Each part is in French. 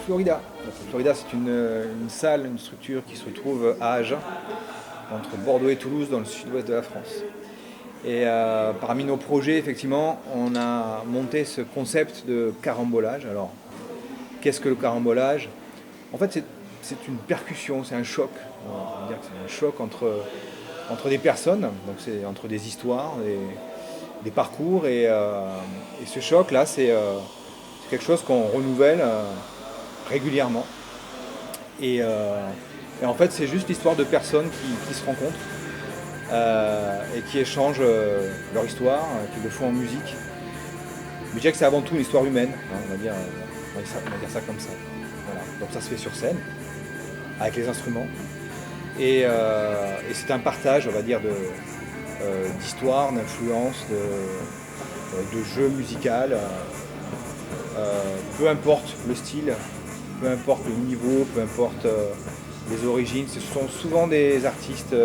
Florida. Donc, Florida, c'est une salle, une structure qui se trouve à Agen, entre Bordeaux et Toulouse, dans le sud-ouest de la France. Et parmi nos projets, effectivement, on a monté ce concept de carambolage. Alors, qu'est-ce que le carambolage? En fait, c'est une percussion, c'est un choc. On va dire que c'est un choc entre des personnes, donc c'est entre des histoires, des parcours. Et ce choc-là, c'est quelque chose qu'on renouvelle régulièrement. Et en fait, c'est juste l'histoire de personnes qui se rencontrent et qui échangent leur histoire, qui le font en musique. Mais je dirais que c'est avant tout une histoire humaine, hein, on va dire ça comme ça. Voilà. Donc ça se fait sur scène, avec les instruments. Et c'est un partage, on va dire, d'histoire, d'influence, de jeu musical. Peu importe le style, peu importe le niveau, peu importe les origines. Ce sont souvent des artistes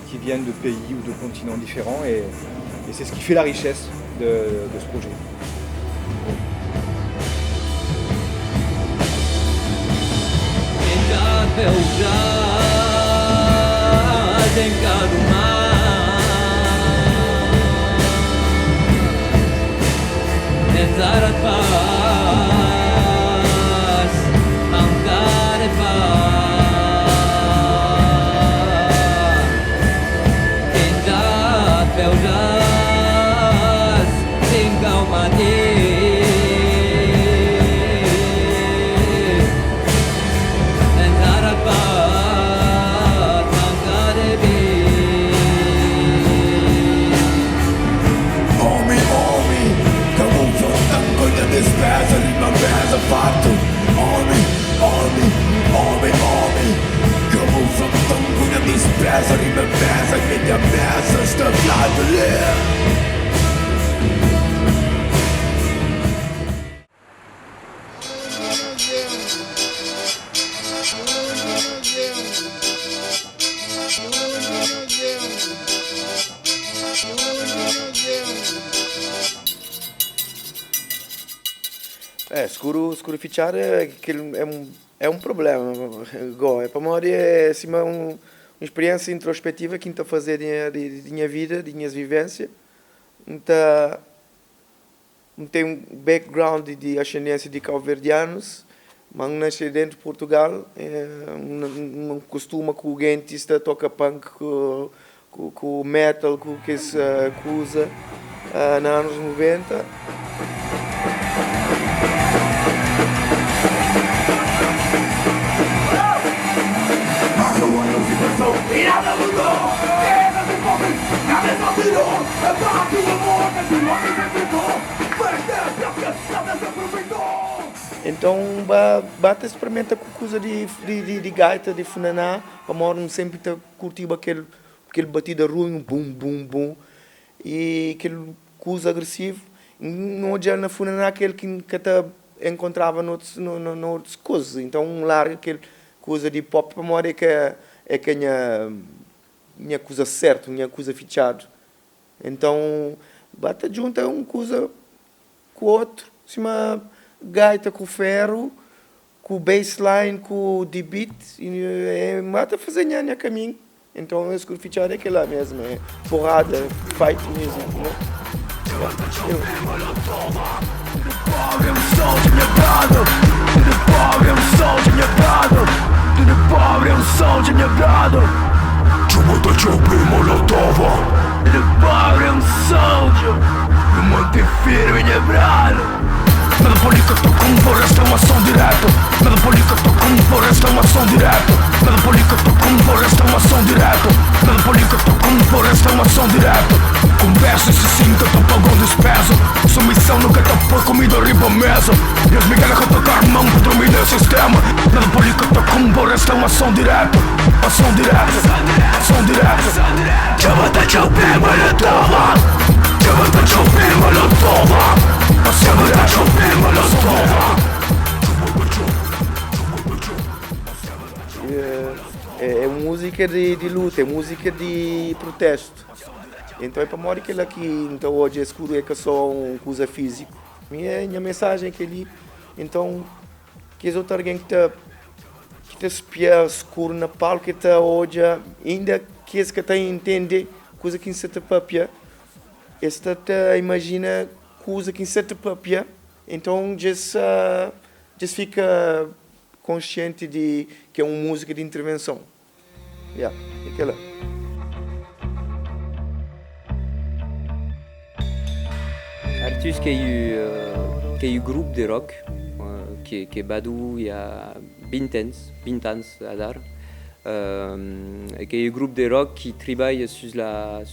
qui viennent de pays ou de continents différents et c'est ce qui fait la richesse de ce projet. Scurificare é um problema. É para mim é assim, uma experiência introspectiva que estou a fazer de minha vida, de minhas vivências. Não tem um background de ascendência de cabo-verdianos, mas nasci dentro de Portugal. Não costuma que o gente toca punk, com metal, com que se usa nos anos 90. Então, bate experimenta com coisa de gaita, de funaná, para morrer sempre curtir aquele batida ruim, bum, bum, bum, e aquele coisa agressivo. Não adianta na funaná aquele que encontrava noutras coisas. Então, larga aquele coisa de pop para morrer que é minha coisa certa, minha coisa fichada. Então, bate junto uma coisa com o outro, cima gaita com ferro, com o bassline, com o beat, e bate fazer minha caminho. Então, esse que fichado é aquele lá mesmo, é porrada, fight music, né? Чего-то чопли молотова. The power and soldier. Me mantém firme, minha brada. Nada política, tô com esta é uma ação direta. Nada política, tô com esta é uma ação direta. Nada política, tô com esta é uma ação direta. Nada política, tô com esta é uma ação direta. Conversa se sinta, tô pagando despeso. Sua missão nunca tá por comida riba a mesa. E as migalhas que tocar mão para dormir no sistema. Nada política, tô com esta é uma ação direta. Ação direta, ação direta. Чего-то чопли молотова. Чего-то чопли молотова. Чего-то чопли молотова. É música de luta, é música de protesto. Então é para morrer aquilo aqui, então hoje é escuro é que só uma coisa física. Minha mensagem é que ali, então que é outro alguém que te espia escuro na palco, que te olha, ainda que esse que te entende coisa que se te papia, esta te imagina coisa que se te papia, então já fica consciente de que é uma música de intervenção. Aquela. Artus qui a eu groupe de rock, qui est Badou, il y a Bintans Adar, qui a eu groupe de rock qui travaille sur le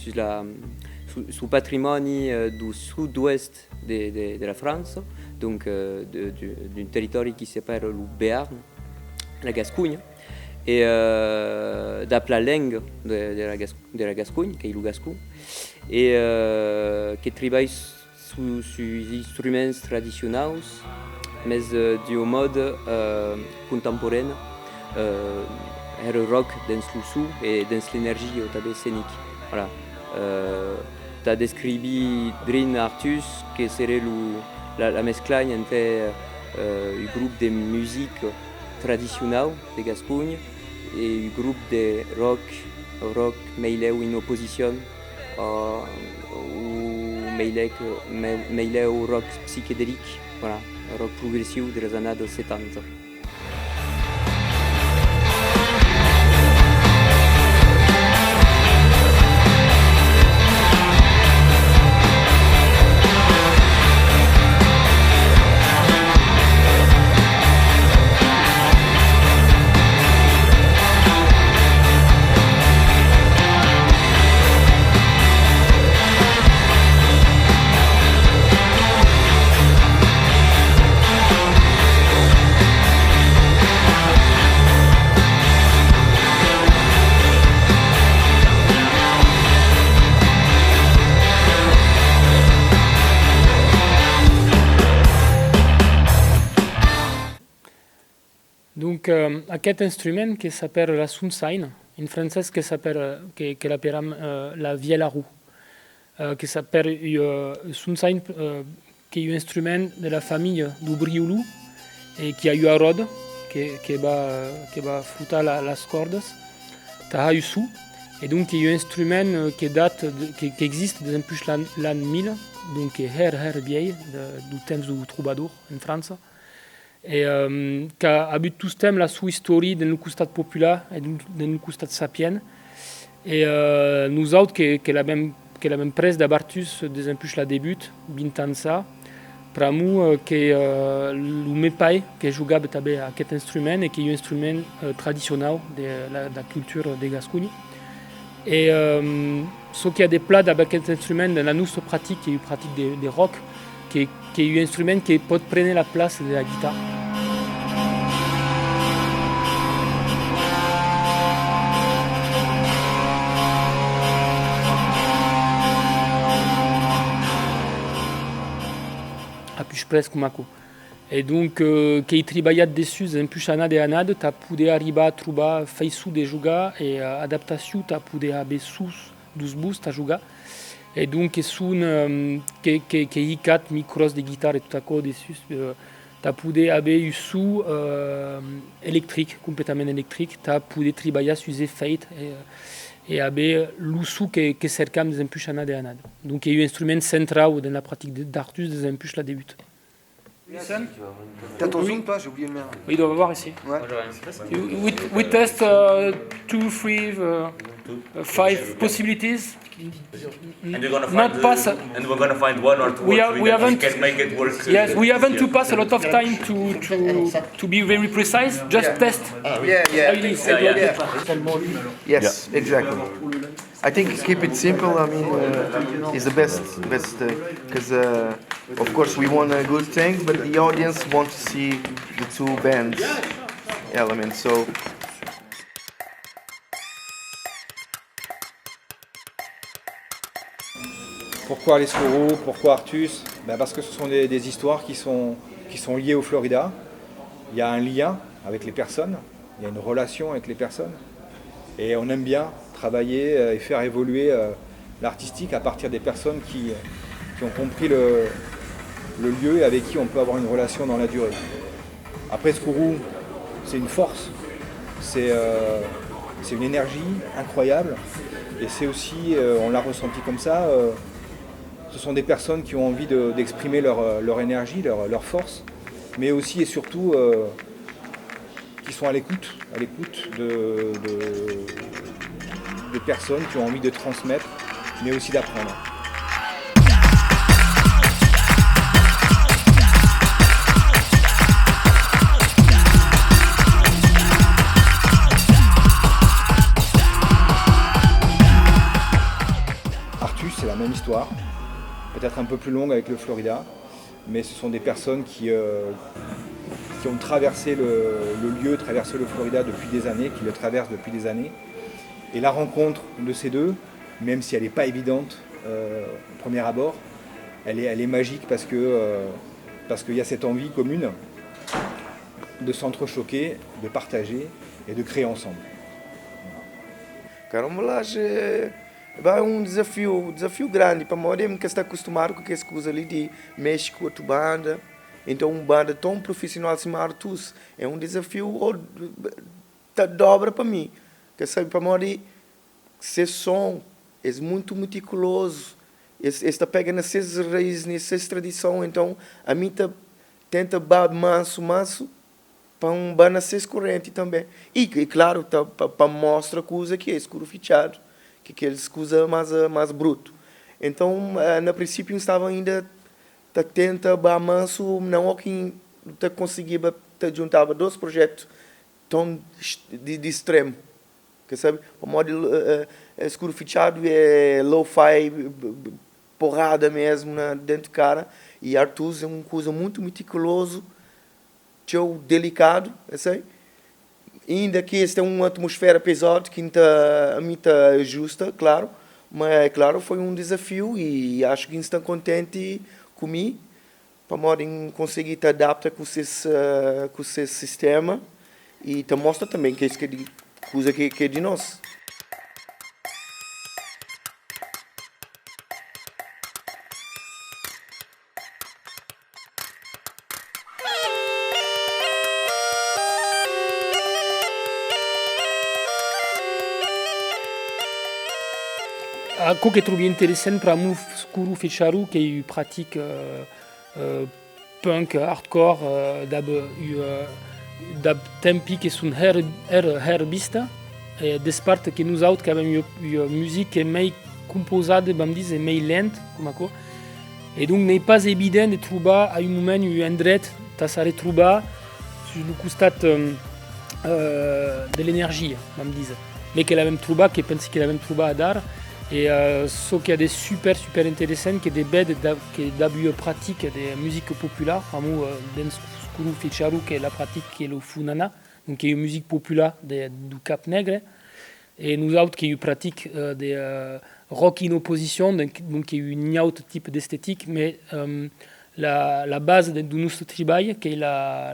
patrimoine du sud-ouest de la France, donc d'un territoire qui s'appelle le Béarn, la Gascogne, et d'après la langue de la Gascogne, qui est le gascon, et qui travaille sur les instruments traditionnels, mais du mode contemporain, le rock dans le son et dans l'énergie scénique. Voilà. Tu as décrit Drin Artus, qui serait la mesclage entre un groupe de musique traditionnelle de Gascogne et un groupe de rock mêlé ou en opposition mêlé au rock psychédélique, voilà, rock progressif des années 70. Donc, aquest instrument qui s'appelle la sunsain, en français que l'appellent la vielle à roue, qui s'appelle sunsain, qui est un instrument de la famille du briolou et qui a eu à Rhodes, qui va foutre las cordes, t'as eu sous, et donc qui est un instrument qui existe depuis l'an 1000, donc qui est vieil, du temps du troubadour en France. Et qui a eu tout ce thème la sous histoire dans le costat populaire et dans le costat sapien. Et nous autres qui la même presse d'Abartus des impulses la débute, Bintansa, pramu qui le mepai qui jouait à cet instrument et qui est un instrument traditionnel de la culture de Gascogne. Et ce qui a des plats avec cet instrument dans la notre pratique, qui est une pratique de rock, qui est un instrument qui peut prendre la place de la guitare. Presque Mako. Et donc, qui travaille dessus, un peu chana de anade, tu as pu arriver à trouver feisu de jouer et adaptation, tu as pu avoir sous 12 bus à jouer. Et donc, qui y 4 micros de guitare et tout à coup dessus, tu as pu avoir un sous électrique, complètement électrique, tu as pu travailler sur les fêtes et avoir le sous qui cercam des impulses chana de anade. Donc, il y a eu un instrument central dans la pratique d'Artus des impulses la débute. T'as ton zoom pas? J'ai oublié le mien. Oui, il doit avoir ici. Ouais. We test 2, 3, 5 possibilities. And we're gonna Not find pass. and we're gonna find one or two We or are- three we that haven't- can make it work. Yes, we haven't to pass a lot of time to be very precise. Just test. Yeah. Really. Yes, exactly. I think keep it simple. I mean, is the best because of course we want a good thing, but the audience want to see the two bands elements. So Pourquoi l'Escoro? Pourquoi Artus? Parce que ce sont des histoires qui sont liées au Florida. Il y a un lien avec les personnes, il y a une relation avec les personnes. Et on aime bien travailler et faire évoluer l'artistique à partir des personnes qui ont compris le lieu et avec qui on peut avoir une relation dans la durée. Après, ce Kourou, c'est une force, c'est une énergie incroyable. Et c'est aussi, on l'a ressenti comme ça, ce sont des personnes qui ont envie d'exprimer leur énergie, leur force, mais aussi et surtout qui sont à l'écoute des personnes qui ont envie de transmettre, mais aussi d'apprendre. Artus, c'est la même histoire, peut-être un peu plus longue avec le Florida, mais ce sont des personnes qui ont traversé le lieu, traversé le Florida depuis des années, qui le traversent depuis des années. Et la rencontre de ces deux, même si elle n'est pas évidente au premier abord, elle est magique parce qu'il y a cette envie commune de s'entrechoquer, de partager et de créer ensemble. Carambolagem é desafio grande para nós, que está acostumado com essa coisa ali de México, outra banda. Então, uma banda tão profissional assim, Artus, é desafio que dobra para mim. Que sabe, para nós, esse som é muito meticuloso. Está pegando essas raízes, essas tradições. Então, a mim tenta manso para banda ser corrente também. E claro, para mostrar coisa que é escuro fichado, que eles coisa mais bruto. Então, no princípio, estava ainda tenta manso, não é que conseguia juntar dois projetos tão de extremo. Que sabe, o modo escuro fichado é lo-fi, porrada mesmo dentro do cara. E Artus é uma coisa muito meticuloso, tão delicado, sabe? Ainda que esta é uma atmosfera pesada que a mim está justa, claro, mas claro foi desafio e acho que estão contente comigo para conseguir te adaptar com esse sistema e te mostra também que isso é coisa que é de nós. Ce que je trouve intéressant pour moi, Kourou Fecharu, qui est une pratique punk, hardcore, dab tempi qui sont herbista, et des parts que nous autres qui avons une musique mais composée, bam dis, et mais lente, comme ça. Et donc n'est pas évident de trouver à un moment un endroit où ça retrouver sur le costat de l'énergie, bam dis. Mais qu'elle a même trouvé, qu'elle pense qu'elle a même trouvé à dar. Et ce qui est des super intéressant, que des bêtes qui d'abord pratiquent des musiques populaires, vraiment dans Kourou Fecharu qui est la pratique qui est le funana, donc qui est une musique populaire du Cap Negre, et nous autres qui pratiquent des rock in opposition, donc qui est une autre type d'esthétique, mais la base de notre travail qui est la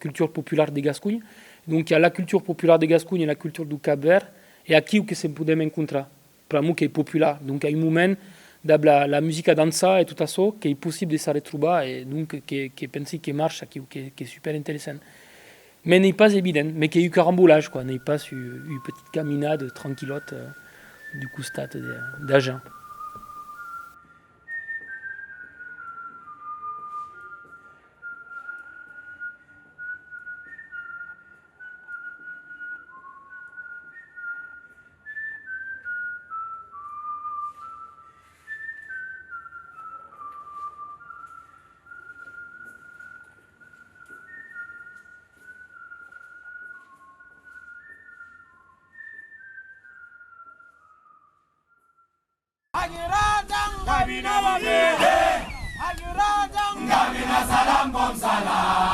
culture populaire de Gascogne, donc il y a la culture populaire de Gascogne et la culture du Cap Vert. Et aquí que se podem encontrar, pour moi qui est populaire. Donc, il y a un moment de la musique à danser et tout ça, qui est possible de se retrouver et donc qui pense qui marche, qui est super intéressant. Mais n'est pas évident, mais qui est un carambolage, quoi. N'est pas une petite caminade tranquillote du costat d'Agen. Gabina salam bom salam.